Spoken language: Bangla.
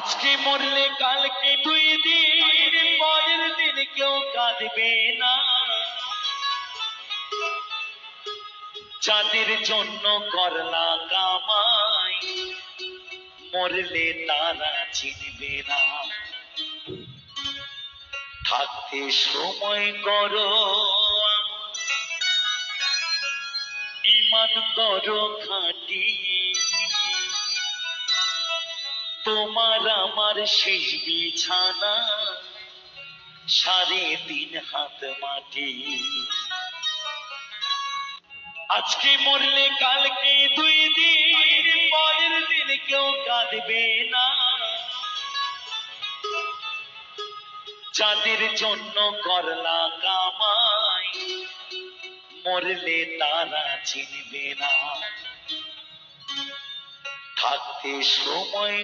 আজকে মরলে কালকে 2 দিন, পরের দিন কেউ কাঁদবে না। যাদের জন্য করলা কামাই, মরলে তারা চিনবে না। থাকতে সময় করো, ঈমান করো খাঁটি। তোমার আমার শেষ বিছানা, 3.5 হাত মাটি। আজকে মরলে কালকে 2 দিন, পরের দিন কেউ কাঁদবে না। যাদের জন্য করলা কামাই, মরলে তারা চিনবে না। থাকতে সময়